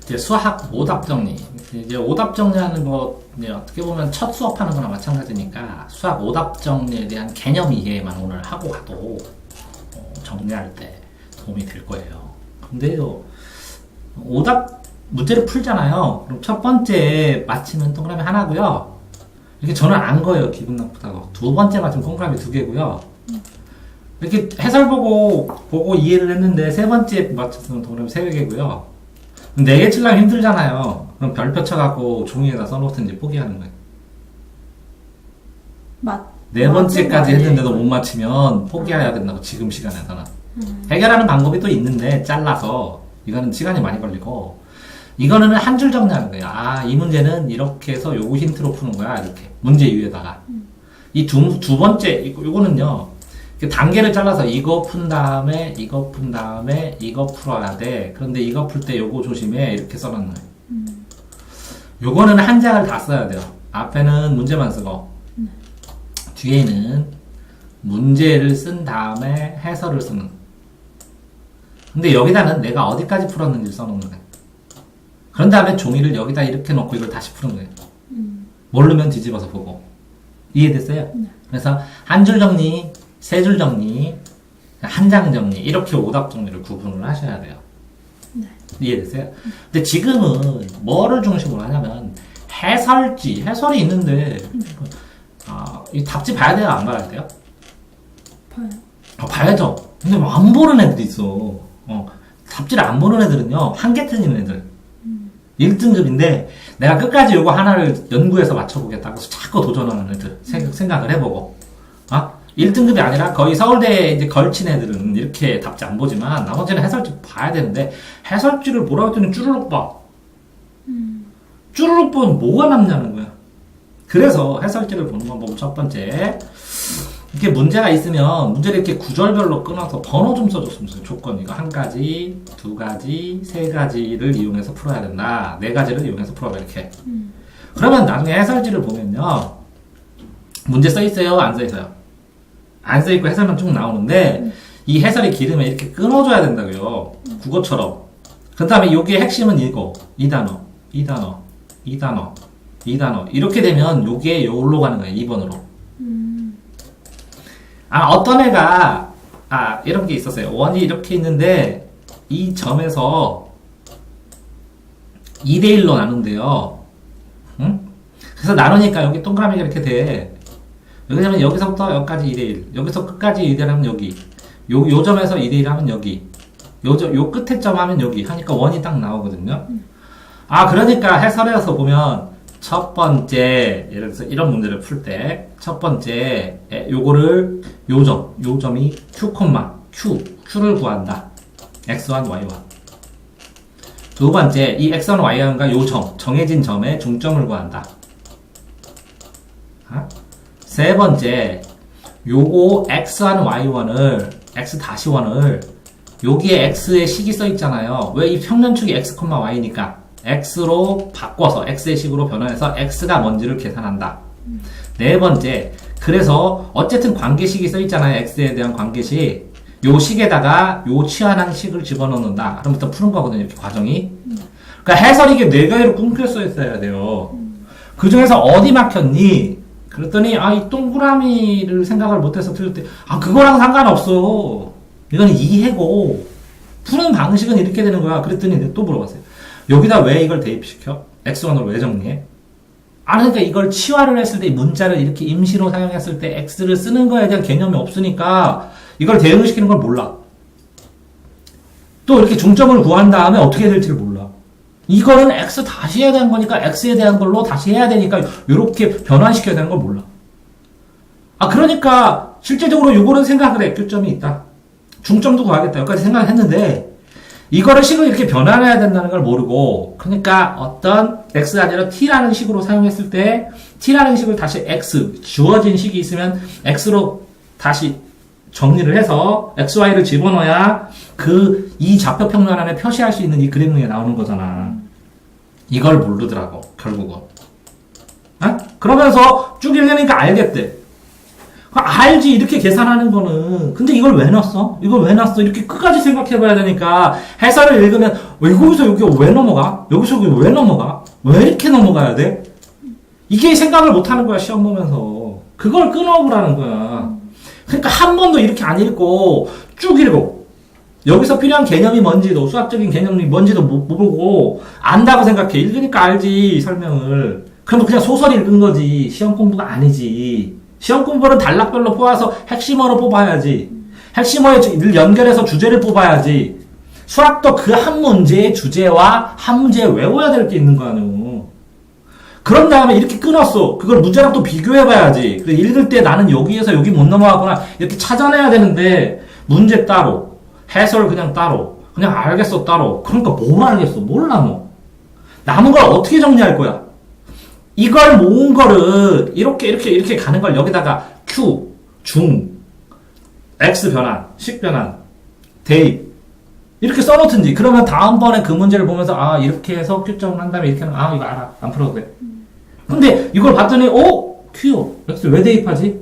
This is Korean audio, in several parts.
이제 수학 오답 정리. 이제 오답 정리하는 거, 이제 어떻게 보면 첫 수업하는 거나 마찬가지니까 수학 오답 정리에 대한 개념 이해만 오늘 하고 가도 정리할 때 도움이 될 거예요. 근데요, 오답 문제를 풀잖아요. 그럼 첫 번째 맞히면 동그라미 하나고요. 이렇게 저는 안 거예요. 기분 나쁘다고. 두 번째 맞으면 동그라미 두 개고요. 이렇게 해설 보고 이해를 했는데 세 번째 맞췄으면 동그라미 세 개고요. 네 개 치려면 힘들잖아요. 그럼 별표 쳐갖고 종이에다 써놓든지 포기하는 거예요. 네 번째까지 했는데도 못 맞히면 포기해야 된다고, 지금 시간에서는. 해결하는 방법이 또 있는데 잘라서 이거는 시간이 많이 걸리고, 이거는 한 줄 정리하는 거예요. 아, 이 문제는 이렇게 해서 요거 힌트로 푸는 거야. 이렇게 문제 위에다가 이 두 번째 요거는요, 단계를 잘라서 이거 푼 다음에 이거 푼 다음에 이거 풀어야 돼. 그런데 이거 풀 때 요거 조심해. 이렇게 써놓는 거예요. 요거는 한 장을 다 써야 돼요. 앞에는 문제만 쓰고 뒤에는 문제를 쓴 다음에 해설을 쓰는 거예요. 근데 여기다는 내가 어디까지 풀었는지 써놓는 거예요. 그런 다음에 종이를 여기다 이렇게 놓고 이걸 다시 푸는 거예요. 모르면 뒤집어서 보고. 이해됐어요? 그래서 한 줄 정리, 세 줄 정리, 한 장 정리, 이렇게 오답 정리를 구분을 하셔야 돼요. 네. 이해됐어요? 근데 지금은 뭐를 중심으로 하냐면 해설이 있는데 이 답지 봐야 돼요? 안 봐야 돼요? 봐요. 봐야죠. 근데 뭐 안 보는 애들이 있어. 답지를 안 보는 애들은요, 한개 틀리는 애들. 1등급인데 내가 끝까지 요거 하나를 연구해서 맞춰보겠다고 해서 자꾸 도전하는 애들 생각을 해보고 1등급이 아니라 거의 서울대에 이제 걸친 애들은 이렇게 답지 안 보지만 나머지는 해설지 봐야 되는데, 해설지를 보라고 했더니 쭈르륵 봐. 쭈르륵 보면 뭐가 남냐는 거야. 그래서 해설지를 보는 방법은 첫 번째, 이렇게 문제가 있으면 문제를 이렇게 구절별로 끊어서 번호 좀 써줬으면 좋겠어요. 조건 이거 한 가지, 두 가지, 세 가지를 이용해서 풀어야 된다. 네 가지를 이용해서 풀어봐 이렇게. 그러면 나중에 해설지를 보면요, 문제 써 있어요? 안 써 있어요? 안 써 있고 해설만 쭉 나오는데 이 해설이 길으면 이렇게 끊어줘야 된다고요. 국어처럼. 그 다음에 여기에 핵심은 이거, 이 단어, 이 단어, 이 단어, 이 단어. 이렇게 되면 요게 요로 가는 거예요. 2번으로. 어떤 애가, 이런 게 있었어요. 원이 이렇게 있는데, 이 점에서 2대1로 나눈대요. 응? 그래서 나누니까 여기 동그라미가 이렇게 돼. 왜냐면 여기서부터 여기까지 2대1. 여기서 끝까지 2대1 하면 여기. 요 점에서 2대1 하면 여기. 요 끝에 점 하면 여기. 하니까 원이 딱 나오거든요. 그러니까 해설에서 보면, 첫 번째, 예를 들어서 이런 문제를 풀 때, 첫 번째, 요거를, 요 점이 Q를 구한다. X1, Y1. 두 번째, 이 X1, Y1과 요 점, 정해진 점에 중점을 구한다. 세 번째, 요거 X1, Y1을, X-1을, 여기에 X의 식이 써 있잖아요. 왜? 이 평면축이 X, Y니까. X로 바꿔서 X의 식으로 변환해서 X가 뭔지를 계산한다. 네 번째, 그래서 어쨌든 관계식이 써 있잖아요. X에 대한 관계식. 요 식에다가 요 치환한 식을 집어넣는다. 그럼부터 푸는 거거든요. 이렇게 과정이. 그러니까 해설이 이게 네 가지로 끊겨 써 있어야 돼요. 그 중에서 어디 막혔니? 그랬더니 이 동그라미를 생각을 못해서 틀릴 때 그거랑 상관없어. 이건 이해고 푸는 방식은 이렇게 되는 거야. 그랬더니 또 물어봤어요. 여기다 왜 이걸 대입시켜? X1으로 왜 정리해? 그러니까 이걸 치환을 했을 때, 이 문자를 이렇게 임시로 사용했을 때 X를 쓰는 거에 대한 개념이 없으니까 이걸 대응시키는 걸 몰라. 또 이렇게 중점을 구한 다음에 어떻게 해야 될지를 몰라. 이거는 X 다시 해야 되는 거니까 X에 대한 걸로 다시 해야 되니까 이렇게 변환시켜야 되는 걸 몰라. 그러니까 실제적으로 요거는 생각을 해. 교점이 있다. 중점도 구하겠다. 여기까지 생각을 했는데 이거를 식을 이렇게 변환해야 된다는 걸 모르고, 그러니까 어떤 X가 아니라 T라는 식으로 사용했을 때 T라는 식을 다시 X, 주어진 식이 있으면 X로 다시 정리를 해서 XY를 집어넣어야 이 좌표 평면 안에 표시할 수 있는 이 그래프에 나오는 거잖아. 이걸 모르더라고, 결국은. 그러면서 쭉 읽으니까 알겠대. 알지, 이렇게 계산하는 거는. 근데 이걸 왜 넣었어? 이걸 왜 넣었어? 이렇게 끝까지 생각해봐야 되니까, 해설을 읽으면, 여기서 여기 왜 넘어가? 여기서 여기 왜 넘어가? 왜 이렇게 넘어가야 돼? 이게 생각을 못 하는 거야, 시험 보면서. 그걸 끊어보라는 거야. 그러니까 한 번도 이렇게 안 읽고, 쭉 읽어. 여기서 필요한 개념이 뭔지도, 수학적인 개념이 뭔지도 못 보고, 안다고 생각해. 읽으니까 알지, 설명을. 그러면 그냥 소설 읽은 거지. 시험 공부가 아니지. 시험 공부는 단락별로 뽑아서 핵심어로 뽑아야지. 핵심어에 연결해서 주제를 뽑아야지. 수학도 그 한 문제의 주제와 한 문제에 외워야 될 게 있는 거 아니오. 그런 다음에 이렇게 끊었어. 그걸 문제랑 또 비교해봐야지. 읽을 때 나는 여기에서 여기 못 넘어가거나 이렇게 찾아내야 되는데 문제 따로, 해설 그냥 따로, 그냥 알겠어 따로. 그러니까 뭘 알겠어? 몰라 뭐. 남은 걸 어떻게 정리할 거야? 이걸 모은 거를 이렇게 가는 걸 여기다가 Q, 중, X 변환, 식 변환, 대입 이렇게 써놓든지. 그러면 다음번에 그 문제를 보면서 아 이렇게 해서 Q점을 한 다음에 이렇게 하면 아 이거 알아. 안 풀어도 돼. 근데 이걸 봤더니 Q, X 왜 대입하지?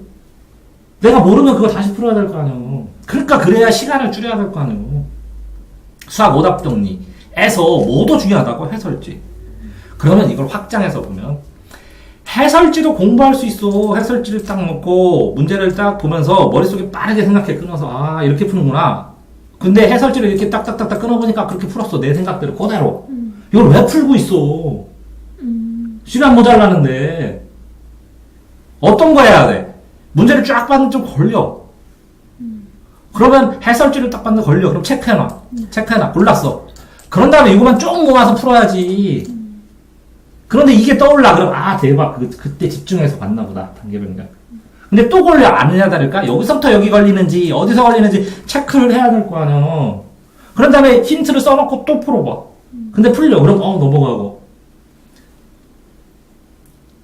내가 모르면 그거 다시 풀어야 될 거 아니에요. 그러니까 그래야 시간을 줄여야 될 거 아니에요. 수학 오답 정리에서 뭐도 중요하다고? 해설지. 그러면 이걸 확장해서 보면 해설지도 공부할 수 있어. 해설지를 딱 놓고 문제를 딱 보면서 머릿속에 빠르게 생각해 끊어서 아 이렇게 푸는구나. 근데 해설지를 이렇게 딱딱딱딱 끊어보니까 그렇게 풀었어. 내 생각대로 그대로. 이걸 왜 풀고 있어? 시간 모자라는데. 어떤 거 해야 돼? 문제를 쫙 봤는데 좀 걸려. 그러면 해설지를 딱 봤는데 걸려. 그럼 체크해놔. 체크해놔. 골랐어. 그런 다음에 이거만 쭉 모아서 풀어야지. 그런데 이게 떠올라. 그럼 아 대박. 그때 집중해서 봤나 보다. 단계별로. 근데 또 걸려. 아느냐 다를까? 여기서부터 여기 걸리는지 어디서 걸리는지 체크를 해야 될 거 아니야. 그런 다음에 힌트를 써놓고 또 풀어봐. 근데 풀려. 그럼 넘어가고.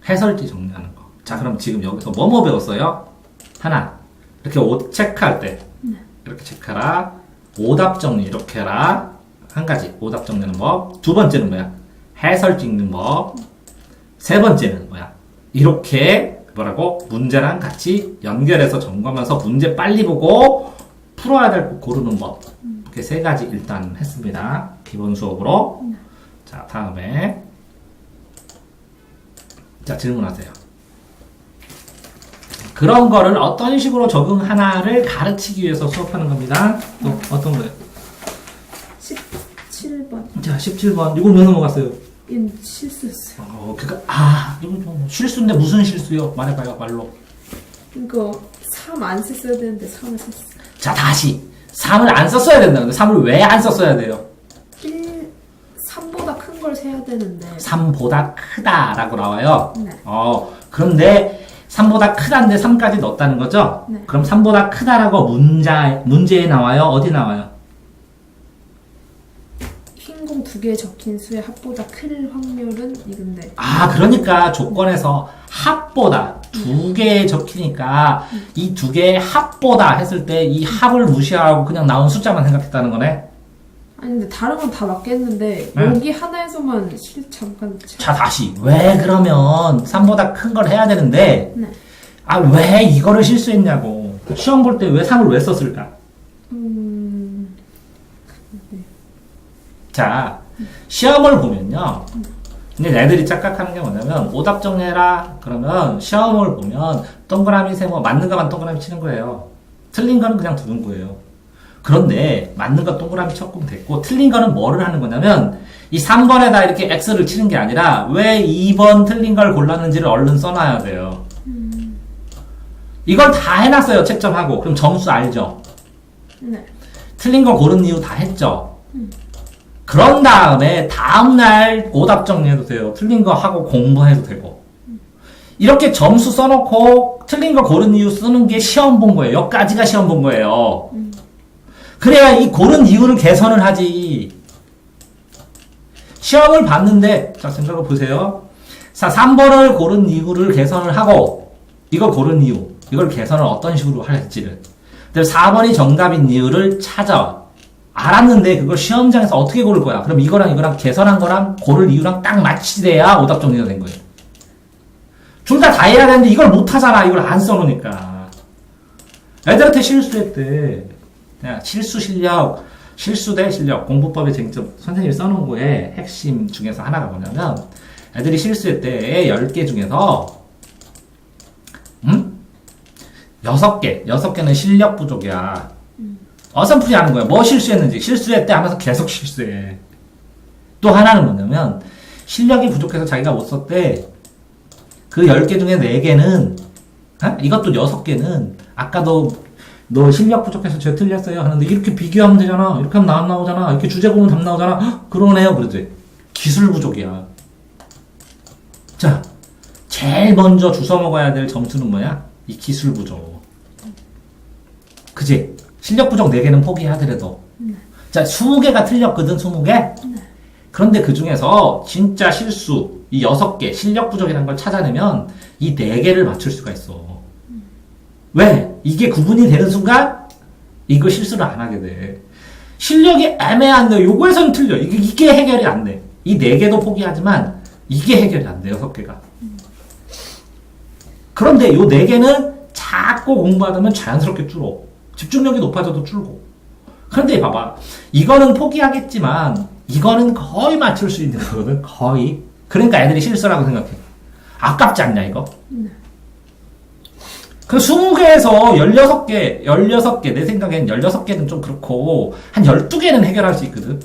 해설지 정리하는 거. 자 그럼 지금 여기서 뭐뭐 배웠어요? 하나. 이렇게 체크할 때 이렇게 체크해라. 오답 정리 이렇게 해라. 한 가지. 오답 정리하는 법. 두 번째는 뭐야? 해설 찍는 법. 세 번째는 뭐야? 이렇게 뭐라고? 문제랑 같이 연결해서 점검해서 문제 빨리 보고 풀어야 될 거 고르는 법. 이렇게 세 가지 일단 했습니다. 기본 수업으로. 자, 다음에 자, 질문하세요. 그런 거를 어떤 식으로 적응하나를 가르치기 위해서 수업하는 겁니다. 또 어떤 거예요? 17번. 자, 17번. 이거 왜 넘어갔어요? 이건 실수였어요. 이거 좀 실수인데 무슨 실수요? 말해봐요, 말로. 이거 3 안 썼어야 되는데 3을 썼어요. 자, 다시. 3을 안 썼어야 된다는데 3을 왜 안 썼어야 돼요? 3보다 큰 걸 세야 되는데. 3보다 크다라고 나와요. 네. 그런데 3보다 크다인데 3까지 넣었다는 거죠? 네. 그럼 3보다 크다라고 문제에 나와요? 어디 나와요? 흰 공 2개 적힌 수의 합보다 클 확률은 이건데. 그러니까 조건에서 합보다 2개 적히니까 이 2개의 합보다 했을 때 이 합을 무시하고 그냥 나온 숫자만 생각했다는 거네? 아니 근데 다른 건 다 맞겠는데 네. 여기 하나에서만 잠깐. 자, 다시. 왜 그러면 3보다 큰 걸 해야 되는데 네. 왜 이거를 실수했냐고. 시험 볼 때 왜 3을 왜 썼을까? 자, 시험을 보면요. 근데 애들이 착각하는 게 뭐냐면 오답 정리해라 그러면 시험을 보면 동그라미 세모 맞는 거만 동그라미 치는 거예요. 틀린 거는 그냥 두는 거예요. 그런데 맞는 거 동그라미 쳤고 됐고 틀린 거는 뭐를 하는 거냐면 이 3번에다 이렇게 X를 치는 게 아니라 왜 2번 틀린 걸 골랐는지를 얼른 써놔야 돼요. 이걸 다 해놨어요. 채점하고. 그럼 점수 알죠? 네. 틀린 거 고른 이유 다 했죠? 그런 다음에 다음날 오답 정리해도 돼요. 틀린 거 하고 공부해도 되고. 이렇게 점수 써놓고 틀린 거 고른 이유 쓰는 게 시험 본 거예요. 여기까지가 시험 본 거예요. 그래야 이 고른 이유를 개선을 하지. 시험을 봤는데, 자, 생각해 보세요. 자, 3번을 고른 이유를 개선을 하고, 이걸 고른 이유, 이걸 개선을 어떤 식으로 할지를. 4번이 정답인 이유를 찾아. 알았는데, 그걸 시험장에서 어떻게 고를 거야? 그럼 이거랑 개선한 거랑 고를 이유랑 딱 맞치돼야 오답 정리가 된 거예요. 둘 다 해야 되는데, 이걸 못 하잖아. 이걸 안 써놓으니까. 애들한테 실수했대. 그냥 실수 실력, 실수 대 실력, 공부법의 쟁점, 선생님이 써놓은 거에 핵심 중에서 하나가 뭐냐면, 애들이 실수했대. 10개 중에서, 6개는 실력 부족이야. 어설프게 하는 거야. 뭐 실수했는지. 실수했대 하면서 계속 실수해. 또 하나는 뭐냐면, 실력이 부족해서 자기가 못 썼대. 그 10개 중에 4개는, 이것도 6개는, 아까 너 실력 부족해서 저 틀렸어요 하는데, 이렇게 비교하면 되잖아. 이렇게 하면 답 나오잖아. 이렇게 주제 보면 답 나오잖아. 헉, 그러네요. 그러지. 기술 부족이야. 자, 제일 먼저 주워 먹어야 될 점수는 뭐야? 이 기술 부족. 그지? 실력 부족 4개는 포기하더라도. 자, 20개가 틀렸거든, 20개? 그런데 그 중에서 진짜 실수, 이 6개, 실력 부족이라는 걸 찾아내면 이 4개를 맞출 수가 있어. 왜? 이게 구분이 되는 순간 이거 실수를 안 하게 돼. 실력이 애매한데 요거에서는 틀려. 이게 해결이 안 돼. 이 4개도 포기하지만 이게 해결이 안 돼, 6개가. 그런데 요 4개는 자꾸 공부하다 보면 자연스럽게 줄어. 집중력이 높아져도 줄고. 그런데 봐봐. 이거는 포기하겠지만 이거는 거의 맞출 수 있는 거거든. 거의. 그러니까 애들이 실수라고 생각해. 아깝지 않냐 이거? 그 20개에서 16개 내 생각엔 16개는 좀 그렇고 한 12개는 해결할 수 있거든.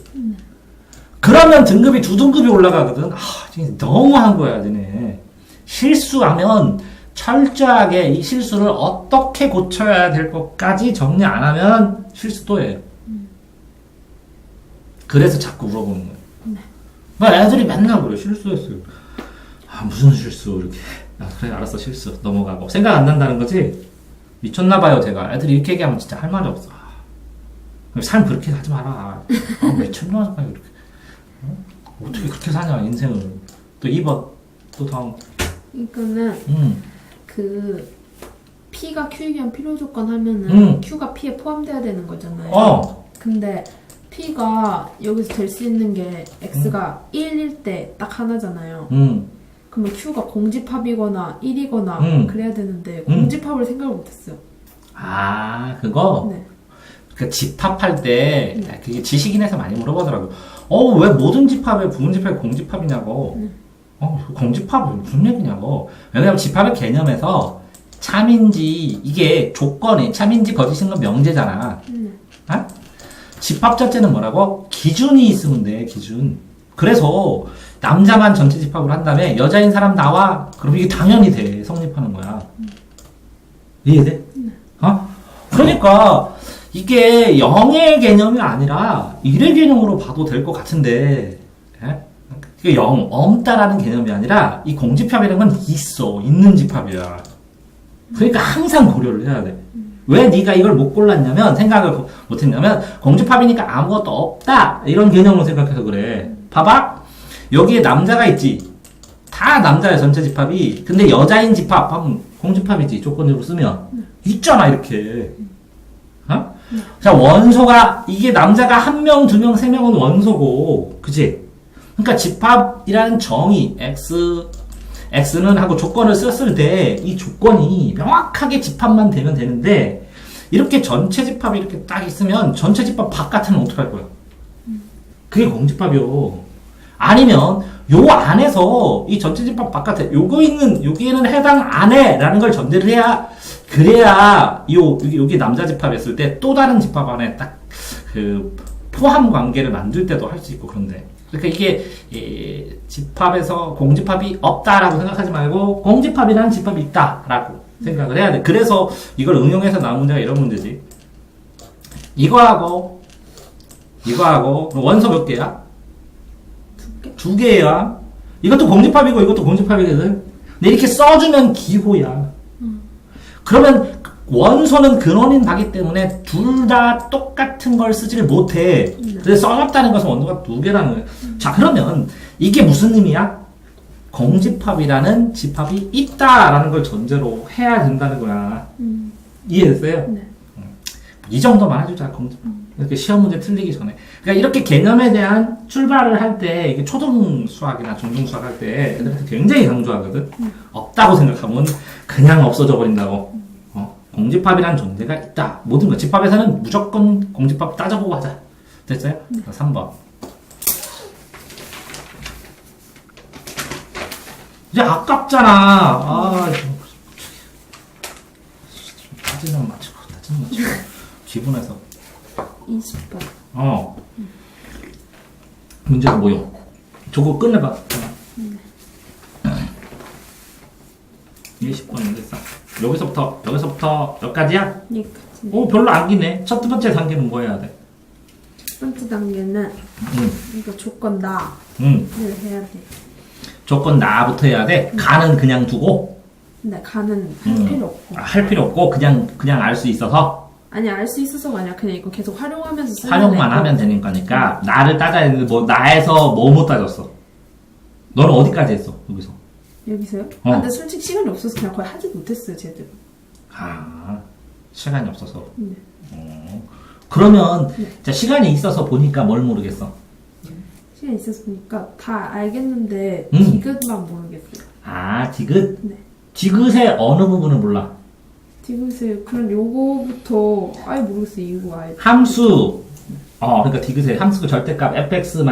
그러면 등급이 2등급이 올라가거든. 진짜 너무한 거야 쟤네. 실수하면 철저하게 이 실수를 어떻게 고쳐야 될 것까지 정리 안 하면 실수 또 해. 그래서 자꾸 물어보는 거야. 애들이 맨날 그래. 실수했어요. 무슨 실수 이렇게. 그래 알았어 실수 넘어가고. 생각 안 난다는 거지? 미쳤나봐요 제가. 애들이 이렇게 얘기하면 진짜 할 말이 없어. 삶 그렇게 하지 마라. 미쳤나봐요 이렇게. 어떻게 그렇게 사냐 인생을. 또 2번 또 다음. 이거는 그 P가 Q이기 위한 필요 조건 하면은 Q가 P에 포함돼야 되는 거잖아요. 근데 P가 여기서 될 수 있는 게 X가 1일 때 딱 하나잖아요. 그러면 Q가 공집합이거나 1이거나 그래야 되는데 공집합을 생각을 못했어요. 그거? 네. 그 집합할 때 그게 지식인에서 많이 물어보더라고. 왜 모든 집합에 부분집합이 공집합이냐고. 공집합이 무슨 얘기냐고. 왜냐면 집합의 개념에서 참인지 이게 조건이 참인지 거짓인 건 명제잖아. 집합 자체는 뭐라고? 기준이 있으면 돼. 기준. 그래서 남자만 전체 집합을 한 다음에 여자인 사람 나와. 그럼 이게 당연히 돼. 성립하는 거야. 이해돼? 그러니까 이게 0의 개념이 아니라 1의 개념으로 봐도 될 것 같은데, 이게 없다라는 개념이 아니라 이 공집합이라는 건 있어. 있는 집합이야. 그러니까 항상 고려를 해야 돼. 왜 네가 이걸 못 골랐냐면, 생각을 못 했냐면, 공집합이니까 아무것도 없다. 이런 개념으로 생각해서 그래. 봐봐. 여기에 남자가 있지. 다 남자야, 전체 집합이. 근데 여자인 집합, 하면 공집합이지. 조건으로 쓰면. 있잖아, 이렇게. 자, 원소가, 이게 남자가 1명, 2명, 3명은 원소고, 그치? 그러니까 집합이라는 정의, X는 하고 조건을 썼을 때, 이 조건이 명확하게 집합만 되면 되는데, 이렇게 전체 집합이 이렇게 딱 있으면, 전체 집합 바깥에는 어떻게 할 거야? 그게 공집합이요. 아니면, 요 안에서, 이 전체 집합 바깥에, 여기에는 해당 안 해! 라는 걸 전제를 해야, 그래야, 여기 남자 집합했을 때, 또 다른 집합 안에 딱, 포함 관계를 만들 때도 할 수 있고, 그런데. 그러니까 이게 집합에서 공집합이 없다라고 생각하지 말고 공집합이라는 집합이 있다라고 생각을 해야 돼. 그래서 이걸 응용해서 나온 문제가 이런 문제지. 이거하고 원소 몇 개야? 2개야. 이것도 공집합이고 이것도 공집합이거든. 근데 이렇게 써주면 기호야. 그러면 원소는 근원인 바기 때문에 둘 다 똑같은 걸 쓰지를 못해. 그래서 써놨다는 것은 원소가 2개라는 거예요. 자, 그러면 이게 무슨 의미야? 공집합이라는 집합이 있다라는 걸 전제로 해야 된다는 거야. 이해됐어요? 네. 이 정도만 해주자, 공집합. 이렇게 시험 문제 틀리기 전에. 그러니까 이렇게 개념에 대한 출발을 할 때, 이게 초등 수학이나 중등 수학 할 때 애들한테 굉장히 강조하거든? 없다고 생각하면 그냥 없어져 버린다고. 공집합이라는 존재가 있다. 모든 거. 집합에서는 무조건 공집합 따져보고 하자. 됐어요? 3번. 이제 아깝잖아. 따지는 맞추고. 기분에서. 20번. 문제가 뭐요? 저거 끝내봐. 20번인데 여기서부터 여기까지야? 여기까지. 별로 안 기네. 첫 번째 단계는 뭐 해야 돼? 첫 번째 단계는 이거 조건 나를 해야 돼. 조건 나부터 해야 돼? 가는 그냥 두고? 근데 가는 할 필요 없고. 할 필요 없고 그냥 알 수 있어서? 아니 알 수 있어서가 아니라 그냥 이거 계속 활용하면서 쓰면 활용만 하면 되는 거니까 나를 따져야 되는데 뭐 나에서 뭐 못 따졌어? 너는 어디까지 했어? 여기서요? 근데 솔직히 시간이 없어서 그냥 거의 하지 못했어요 제대로. 시간이 없어서. 그러면 자, 시간이 있어서 보니까 뭘 모르겠어? 시간이 있어서 보니까 다 알겠는데 디귿만 모르겠어요. 디귿? 네. 디귿의 어느 부분을 몰라? 디귿을 그럼 요거부터 아예 모르겠어요. 이거 아예. 함수. 그러니까 디귿의 함수 절대값 fx-fe-가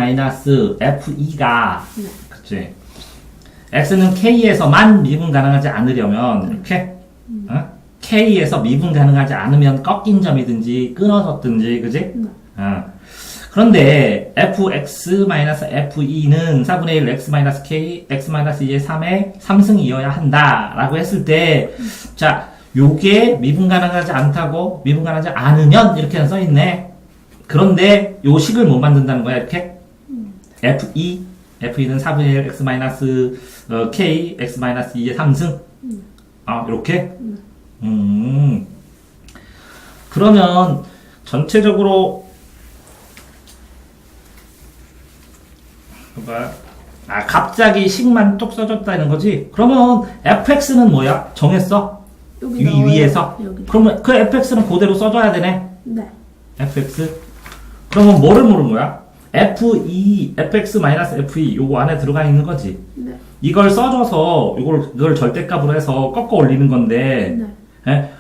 그치? x는 k에서만 미분 가능하지 않으려면 이렇게 k에서 미분 가능하지 않으면 꺾인 점이든지 끊어졌든지 그지? 그런데 fx-fe는 4분의 1 x-k x-2의 3의 3승이어야 한다 라고 했을 때 자 요게 미분 가능하지 않다고 미분 가능하지 않으면 이렇게 써있네. 그런데 요 식을 못 만든다는 거야 이렇게. F2는 4분의 1 x-k x-2의 3승. 이렇게. 그러면 전체적으로 갑자기 식만 뚝 써줬다는 거지. 그러면 fx는 뭐야? 정했어? 위에서? 여기. 그러면 그 fx는 그대로 써줘야 되네. 네. fx. 그러면 뭐를 모르는 거야? fx-fe 요거 안에 들어가 있는 거지. 네. 이걸 써줘서 이걸 절대값으로 해서 꺾어 올리는 건데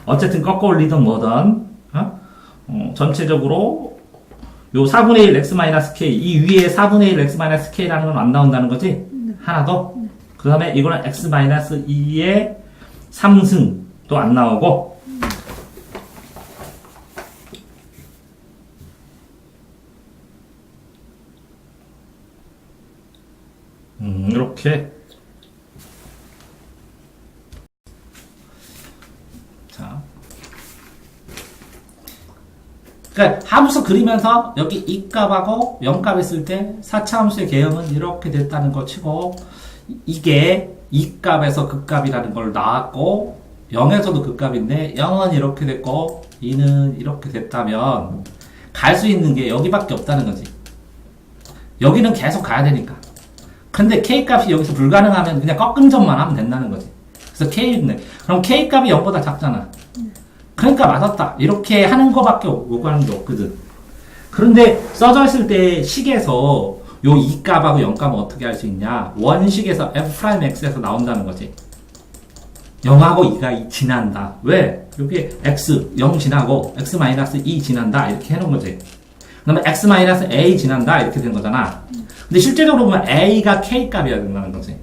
어쨌든 꺾어 올리든 뭐든 전체적으로 요 4분의 1 x-k 이 위에 4분의 1 x-k라는 건 안 나온다는 거지? 하나 더? 그 다음에 이거는 x-2의 3승도 안 나오고 이렇게 자 그러니까 함수 그리면서 여기 이 값하고 0값 있을 때 4차 함수의 개형은 이렇게 됐다는 거 치고 이게 이 값에서 그 값이라는 걸 나왔고 0에서도 그 값인데 0은 이렇게 됐고 2는 이렇게 됐다면 갈 수 있는 게 여기밖에 없다는 거지. 여기는 계속 가야 되니까. 근데 K값이 여기서 불가능하면 그냥 꺾은 점만 하면 된다는 거지. 그래서 K는 그럼 K값이 0보다 작잖아. 그러니까 맞았다. 이렇게 하는 거밖에 요구하는 게 없거든. 그런데 써져 있을 때 식에서 요 2값하고 0값은 어떻게 할 수 있냐? 원식에서 f'x에서 나온다는 거지. 0하고 2가 지난다. 왜? 여기 x 0 지나고 x-2 지난다. 이렇게 해놓은 거지. 그 다음에 x-a 지난다. 이렇게 된 거잖아. 근데 실제적으로 보면 a가 k값이어야 된다는 거지.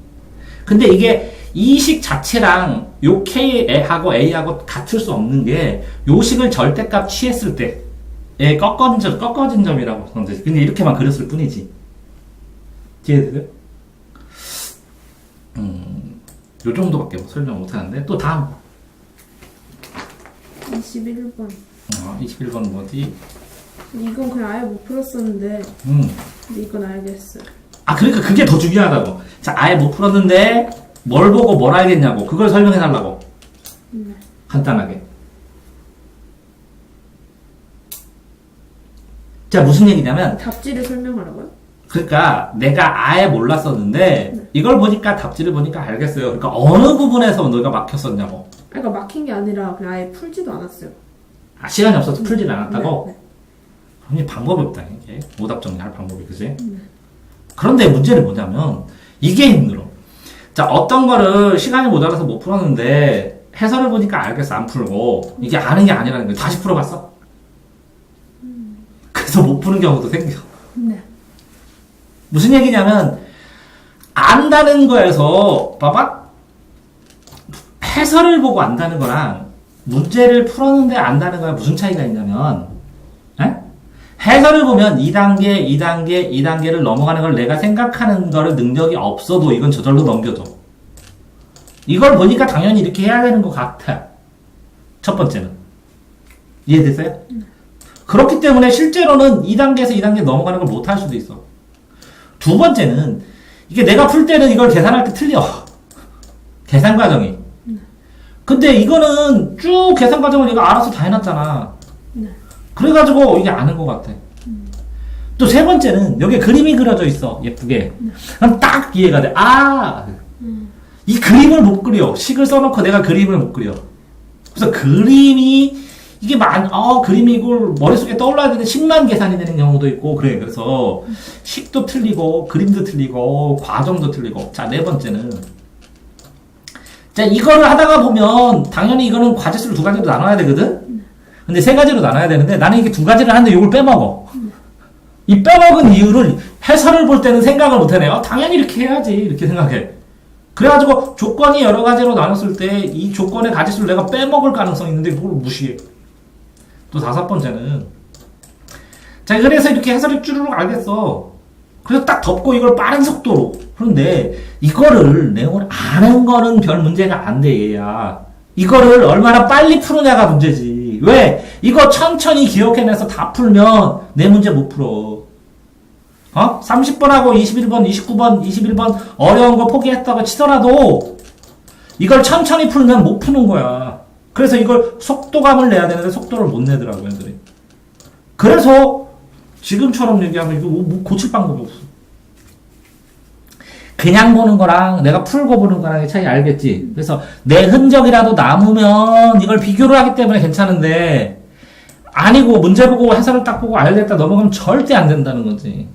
근데 이게 이 식 자체랑 요 k하고 a하고 같을 수 없는 게 요 식을 절대값 취했을 때의 꺾어진 점이라고 그러는데 근데 이렇게만 그렸을 뿐이지. 이해돼요? 요 정도밖에 설명 못하는데 또 다음 21번 21번 뭐지? 이건 그냥 아예 못 풀었었는데 근데 이건 알겠어요. 그러니까 그게 더 중요하다고. 자, 아예 못 풀었는데 뭘 보고 뭘 알겠냐고. 그걸 설명해 달라고. 간단하게. 자, 무슨 얘기냐면 답지를 설명하라고요? 그러니까 내가 아예 몰랐었는데 이걸 보니까 답지를 보니까 알겠어요. 그러니까 어느 부분에서 너가 막혔었냐고. 그러니까 막힌 게 아니라 그냥 아예 풀지도 않았어요. 시간이 없어서 풀질 않았다고? 네. 아니 방법이 없다 이게. 오답 정리할 방법이 그지? 그런데 문제는 뭐냐면 이게 힘들어. 자, 어떤 거를 시간이 모자라서 못 풀었는데 해설을 보니까 알겠어. 안 풀고. 이게 아는 게 아니라는 거야. 다시 풀어봤어? 그래서 못 푸는 경우도 생겨. 네. 무슨 얘기냐면, 안다는 거에서, 봐봐. 해설을 보고 안다는 거랑, 문제를 풀었는데 안다는 거랑 무슨 차이가 있냐면, 에? 해설을 보면 2단계, 2단계, 2단계를 넘어가는 걸 내가 생각하는 거를 능력이 없어도 이건 저절로 넘겨줘. 이걸 보니까 당연히 이렇게 해야 되는 것 같아. 첫 번째는. 이해됐어요? 그렇기 때문에 실제로는 2단계에서 2단계 넘어가는 걸 못 할 수도 있어. 두 번째는, 이게 내가 풀 때는 이걸 계산할 때 틀려. 계산 과정이. 근데 이거는 쭉 계산 과정을 내가 알아서 다 해놨잖아. 그래가지고 이게 아는 것 같아. 또 세 번째는 여기 그림이 그려져 있어. 예쁘게. 그럼 딱 이해가 돼. 아! 이 그림을 못 그려. 식을 써놓고 내가 그림을 못 그려. 그래서 그림이 이게 그림이 이걸 머릿속에 떠올라야 되는데 식만 계산이 되는 경우도 있고 그래. 그래서 식도 틀리고 그림도 틀리고 과정도 틀리고. 자, 네 번째는 자, 이거를 하다가 보면 당연히 이거는 과제수를 두 가지로 나눠야 되거든. 근데 세 가지로 나눠야 되는데 나는 이게 두 가지를 하는데 이걸 빼먹어. 이 빼먹은 이유를 해설을 볼 때는 생각을 못 해내요. 당연히 이렇게 해야지. 이렇게 생각해. 그래가지고 조건이 여러 가지로 나눴을 때 이 조건의 가지수를 내가 빼먹을 가능성이 있는데 그걸 무시해. 또 다섯 번째는 자, 그래서 이렇게 해설을 쭈르륵 알겠어. 그래서 딱 덮고 이걸 빠른 속도로. 그런데 이거를 내용을 아는 거는 별 문제가 안 돼, 얘야. 이거를 얼마나 빨리 푸느냐가 문제지. 왜? 이거 천천히 기억해내서 다 풀면 내 문제 못 풀어. 30번하고 21번, 29번, 21번 어려운 거 포기했다고 치더라도 이걸 천천히 풀면 못 푸는 거야. 그래서 이걸 속도감을 내야 되는데 속도를 못 내더라고요, 애들이. 그래서 지금처럼 얘기하면 이거 뭐 고칠 방법이 없어. 그냥 보는 거랑 내가 풀고 보는 거랑의 차이 알겠지? 그래서 내 흔적이라도 남으면 이걸 비교를 하기 때문에 괜찮은데 아니고 문제 보고 해설을 딱 보고 알겠다 넘어가면 절대 안 된다는 거지.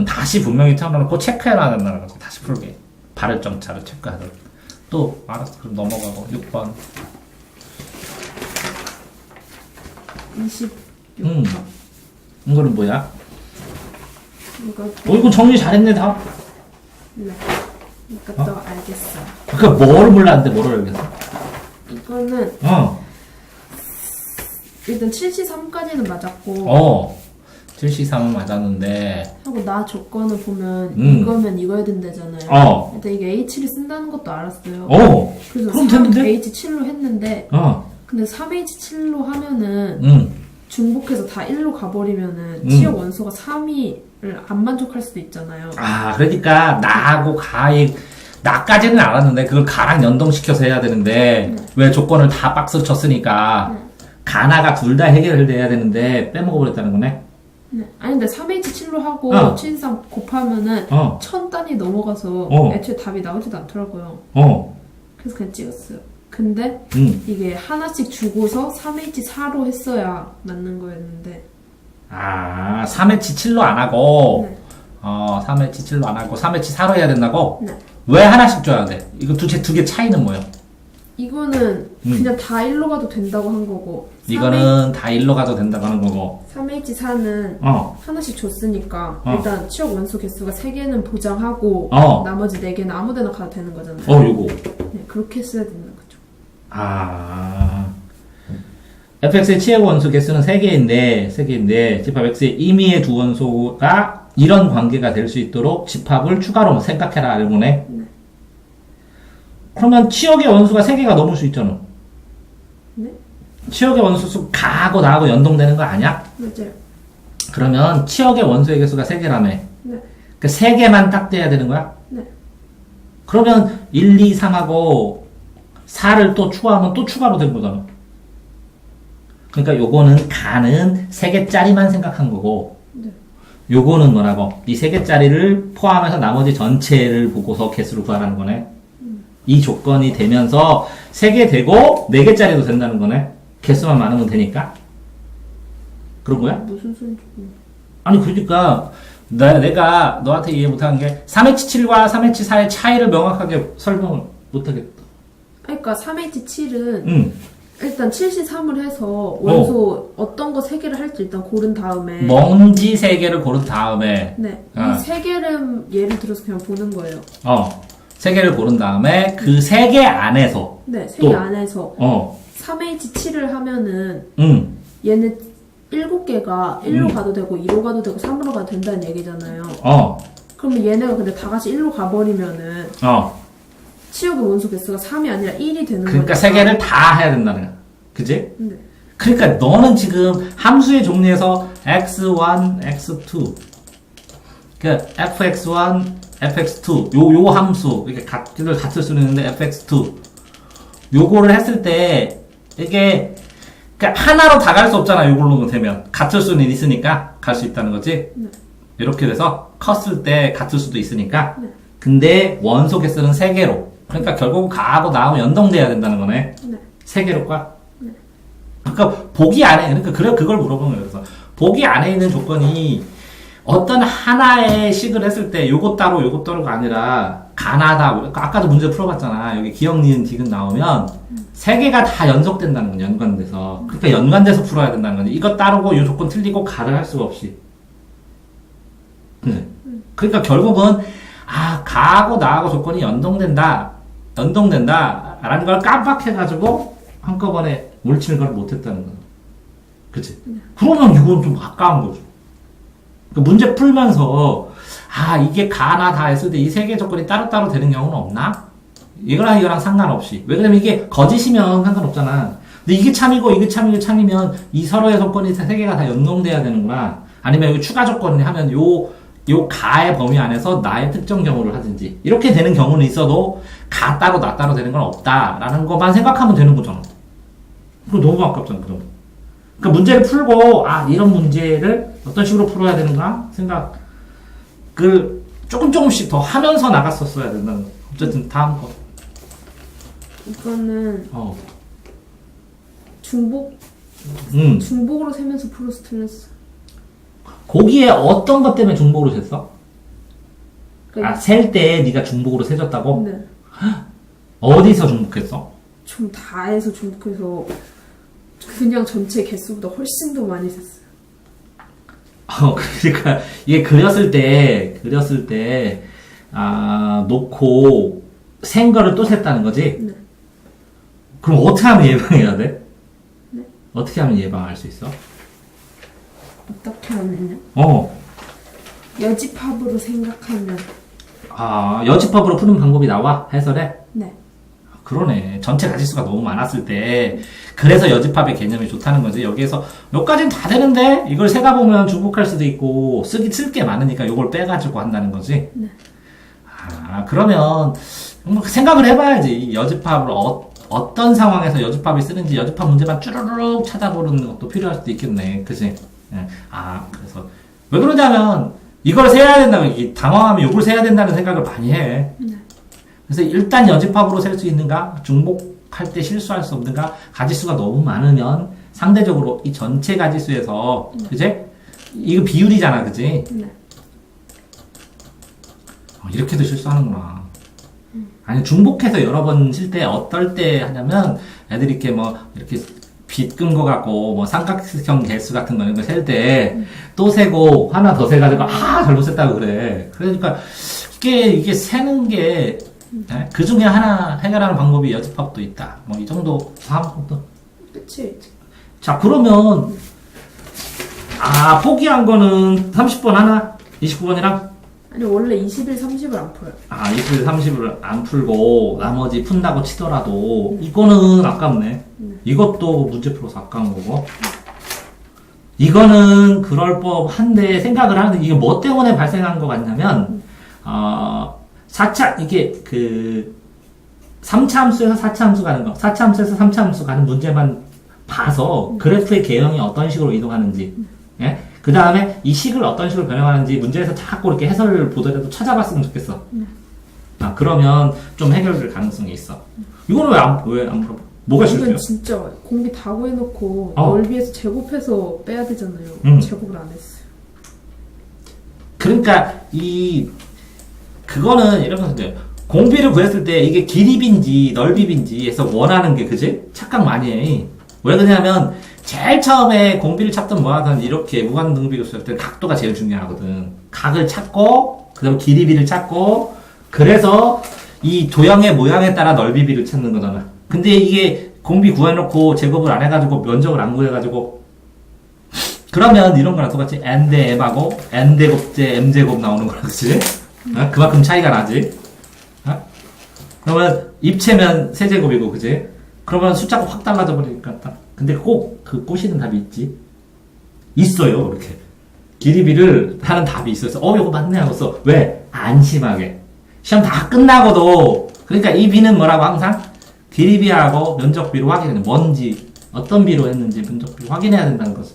다시 분명히 찾아놓고 체크해놔야 된다는 거지. 다시 풀게. 발을점 차를 체크하도록. 또 알았어. 그럼 넘어가고 6번. 26번. 이거는 뭐야? 이거 이거 정리 잘했네 다. 네. 이것도 알겠어. 그러니까 뭘 몰랐는데 뭐를 알겠어? 이거는 일단 7C3까지는 맞았고 7C3은 맞았는데 하고 나 조건을 보면 이거면 이거야 된다잖아요. 일단 이게 H를 쓴다는 것도 알았어요. 그래서 그럼 됐는데? 3H7로 했는데 근데 3H7로 하면은 중복해서 다 1로 가버리면은 치역 원소가 3을 안 만족할 수도 있잖아요. 그러니까 나하고 나까지는 알았는데 그걸 가랑 연동시켜서 해야 되는데 왜 조건을 다 박스 쳤으니까 가나가 둘 다 해결을 해야 되는데 빼먹어버렸다는 거네? 네. 아니 근데 3H7로 하고 723 곱하면은 1000단위 넘어가서 애초에 답이 나오지도 않더라고요. 그래서 그냥 찍었어요. 근데 이게 하나씩 주고서 3H4로 했어야 맞는 거였는데 3H7로 안 하고 3H7로 안 하고 3H4로 해야 된다고? 네. 왜 하나씩 줘야 돼? 이거 두 개 차이는 뭐예요? 이거는 그냥 다 1로 가도 된다고 한 거고 이거는 다 1로 가도 된다고 하는 거고 3H4는 하나씩 줬으니까 일단 치역 원소 개수가 3개는 보장하고 나머지 4개는 아무데나 가도 되는 거잖아요. 요거 네, 그렇게 써야 되는 거죠. fx의 치역 원소 개수는 3개인데 집합 x의 임의의 두 원소가 이런 관계가 될 수 있도록 집합을 추가로 생각해라 이거네. 그러면 치역의 원수가 3개가 넘을 수 있잖아. 네? 치역의 원수 가하고 나하고 연동되는 거 아니야? 맞아요. 그러면 치역의 원소의 개수가 3개라며. 네. 그 3개만 딱 돼야 되는 거야? 네. 그러면 1, 2, 3하고 4를 또 추가하면 또 추가로 된 거잖아. 그러니까 요거는 가는 3개짜리만 생각한 거고 네. 요거는 뭐라고? 이 3개짜리를 포함해서 나머지 전체를 보고서 개수를 구하라는 거네. 이 조건이 되면서 3개 되고 4개짜리도 된다는 거네. 개수만 많으면 되니까. 그런 거야? 무슨 소리지? 아니 그러니까 내가 너한테 이해 못하는 게 3H7과 3H4의 차이를 명확하게 설명을 못하겠다. 그러니까 3H7은 일단 7C3을 해서 원소 어떤 거 3개를 할지 일단 고른 다음에 먼지 3개를 고른 다음에 네. 이 3개를 예를 들어서 그냥 보는 거예요. 3개를 고른 다음에 그 3개 안에서 네, 3개 안에서 3H7을 하면은 얘는 7개가 1로 가도 되고 2로 가도 되고 3으로 가도 된다는 얘기잖아요. 그러면 얘네가 근데 다 같이 1로 가버리면은 치역의 원소 개수가 3이 아니라 1이 되는 거니까. 그러니까 3개를 다 해야 된다는 거야. 그지? 네. 그러니까 너는 지금 함수의 종류에서 x1, x2 그 fx1, fx2 요 함수 이게 같을 수는 있는데 fx2 요거를 했을 때 이게 그러니까 하나로 다 갈 수 없잖아. 요걸로 되면 같을 수는 있으니까 갈 수 있다는 거지. 네. 이렇게 돼서 컸을 때 같을 수도 있으니까. 네. 근데 원소 개수는 3개로. 그러니까 결국 가하고 나하고 연동돼야 된다는 거네. 네. 3개로 가. 네. 그러니까 보기 안에 그러니까 그걸 물어보는 거예요. 그래서 보기 안에 있는 조건이 어떤 하나의 식을 했을 때 요것 따로 요것 따로가 아니라 가나다. 아까도 문제 풀어봤잖아. 여기 기억, 니은, 디귿 나오면 3개가 다 연속된다는 건 연관돼서. 그러니까 연관돼서 풀어야 된다는 거지. 이것 따르고 요 조건 틀리고 가를 할 수가 없이. 그러니까 결국은 가하고 나하고 조건이 연동된다라는 걸 깜빡해가지고 한꺼번에 물치는 걸 못했다는 거야. 그치? 그러면 이건 좀 아까운 거죠. 그러니까 문제 풀면서 이게 가나 다 했을 때 이 3개 조건이 따로따로 되는 경우는 없나? 이거랑 상관없이. 왜 그러면 이게 거짓이면 상관없잖아. 근데 이게 참이고 이게 참이면 이 서로의 조건이 3개가 다 연동돼야 되는구나. 아니면 여기 추가 조건을 하면 요 가의 범위 안에서 나의 특정 경우를 하든지 이렇게 되는 경우는 있어도 가 따로 나 따로 되는 건 없다라는 것만 생각하면 되는 거잖아. 그거 너무 아깝잖아. 그러니까 문제를 풀고 이런 문제를 어떤 식으로 풀어야 되는가 생각을 조금씩 더 하면서 나갔었어야 된다는 거. 어쨌든 다음 거. 이거는 중복으로 세면서 풀어서 틀렸어. 거기에 어떤 것 때문에 중복으로 셌어? 그러니까 셀 때 네가 중복으로 세졌다고? 네. 어디서 중복했어? 좀 다 해서 중복해서 그냥 전체 개수보다 훨씬 더 많이 셌어요. 그러니까 이게 그렸을 때 놓고 센 거를 또 셌다는 거지? 네. 그럼 어떻게 하면 예방해야 돼? 네. 어떻게 하면 예방할 수 있어? 어떻게 하면요? 여집합으로 생각하면. 여집합으로 푸는 방법이 나와? 해설에? 네. 그러네. 전체 가지수가 너무 많았을 때 그래서 여집합의 개념이 좋다는 거지. 여기에서 여기까지는 다 되는데 이걸 세다 보면 중복할 수도 있고 쓸 게 많으니까 이걸 빼가지고 한다는 거지. 네. 그러면 생각을 해봐야지. 여집합을 어떤 상황에서 여집합이 쓰는지 여집합 문제만 쭈르륵 찾아보는 것도 필요할 수도 있겠네. 그치? 그래서 왜 그러냐면 이걸 세야 된다고 당황하면 이걸 세야 된다는 생각을 많이 해. 네. 그래서 일단 여집합으로 셀 수 있는가? 중복할 때 실수할 수 없는가? 가지수가 너무 많으면 상대적으로 이 전체 가지수에서 그제? 이거 비율이잖아. 그지? 네. 이렇게도 실수하는구나. 아니 중복해서 여러 번 칠 때 어떨 때 하냐면 애들이 이렇게 빗끈 거 갖고 삼각형 개수 같은 거 이런 거 셀 때 또 세고 하나 더 세가지고 잘못 셌다고 그래. 그러니까 이게 세는 게 그 중에 하나 해결하는 방법이 여집합도 있다. 이 정도 다음부터. 그치. 자 그러면 포기한 거는 30번 하나, 29번이랑 아니 원래 21, 30을 안 풀어요. 20일, 30을 안 풀고 나머지 푼다고 치더라도 이거는 아깝네. 이것도 문제 풀어서 아까운 거고. 이거는 그럴 법한데 생각을 하는데 이게 뭐 때문에 발생한 것 같냐면 4차 이게 3차 함수에서 4차 함수 가는 거 4차 함수에서 3차 함수 가는 문제만 봐서 그래프의 개형이 어떤 식으로 이동하는지 예? 그 다음에 이 식을 어떤 식으로 변형하는지 문제에서 자꾸 이렇게 해설을 보더라도 찾아봤으면 좋겠어. 그러면 좀 해결될 가능성이 있어. 이거는 왜 안 물어봐? 뭐가 실수야? 이건 진짜 공비 다 구해놓고 넓이에서 제곱해서 빼야 되잖아요. 제곱을 안 했어요. 그러니까 그거는 이런 건데 공비를 구했을 때 이게 길이빈지 넓이빈지 해서 원하는 게 그지? 착각 많이 해. 왜 그러냐면 제일 처음에 공비를 찾든 뭐하든 이렇게 무한등비를 쓸 때 각도가 제일 중요하거든. 각을 찾고 그다음 길이비를 찾고 그래서 이 도형의 모양에 따라 넓이비를 찾는 거잖아. 근데 이게 공비 구해놓고 제곱을 안 해가지고 면적을 안 구해가지고 그러면 이런 거랑 똑같이 n 대 m하고 n 제곱제 m제곱 나오는 거라 그치? 어? 그만큼 차이가 나지. 어? 그러면 입체면 세제곱이고 그치? 그러면 숫자가 확 달라져 버리니까 딱. 근데 꼭 그 꼬시는 답이 있지. 있어요 이렇게. 길이비를 하는 답이 있어서 이거 맞네 하고서 왜? 안심하게. 시험 다 끝나고도 그러니까 이 비는 뭐라고 항상? 길이비하고 면적비로 확인해. 뭔지 어떤 비로 했는지 면적비로 확인해야 된다는 거죠.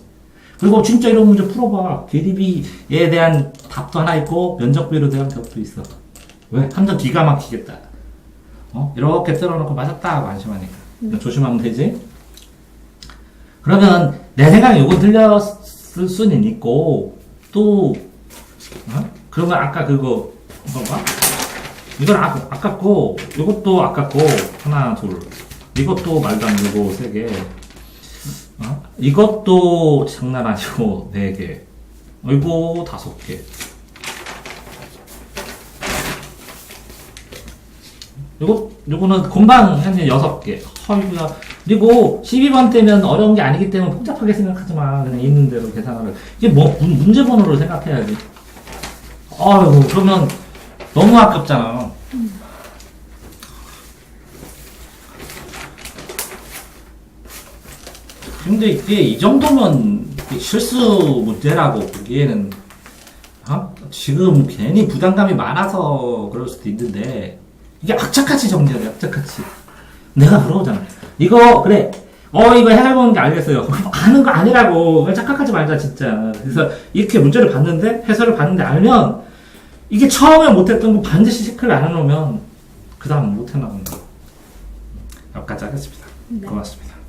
그리고 진짜 이런 문제 풀어봐. 길이비에 대한 답도 하나 있고 면적비로 대한 답도 있어. 왜? 함정 기가 막히겠다. 이렇게 틀어놓고 맞았다 하고 안심하니까. 조심하면 되지. 그러면 내 생각에 이거 틀렸을 수는 있고 또 그러면 아까 그거 봐봐. 이건 아깝고 이것도 아깝고 하나 둘 이것도 말도 안 되고 세 개. 이것도 장난 아니고 4개. 이거 5개. 요거는 금방 현재 6개. 헐구야. 그리고 12번 때면 어려운 게 아니기 때문에 복잡하게 생각하지 마. 그냥 있는 대로 계산하를. 이게 뭐, 문제 번호를 생각해야지. 아이고, 그러면 너무 아깝잖아. 근데 이게 이 정도면 실수 문제라고 보기에는, 지금 괜히 부담감이 많아서 그럴 수도 있는데, 이게 악착같이 정리해야 돼, 악착같이. 내가 물어보잖아. 이거, 그래. 이거 해석해보는 게 알겠어요. 아는 거 아니라고. 착각하지 말자, 진짜. 그래서 이렇게 문제를 봤는데, 해설을 봤는데 알면, 이게 처음에 못했던 거 반드시 체크를 안 해놓으면, 그 다음 못 해나가는 거. 여기까지 하겠습니다. 네. 고맙습니다.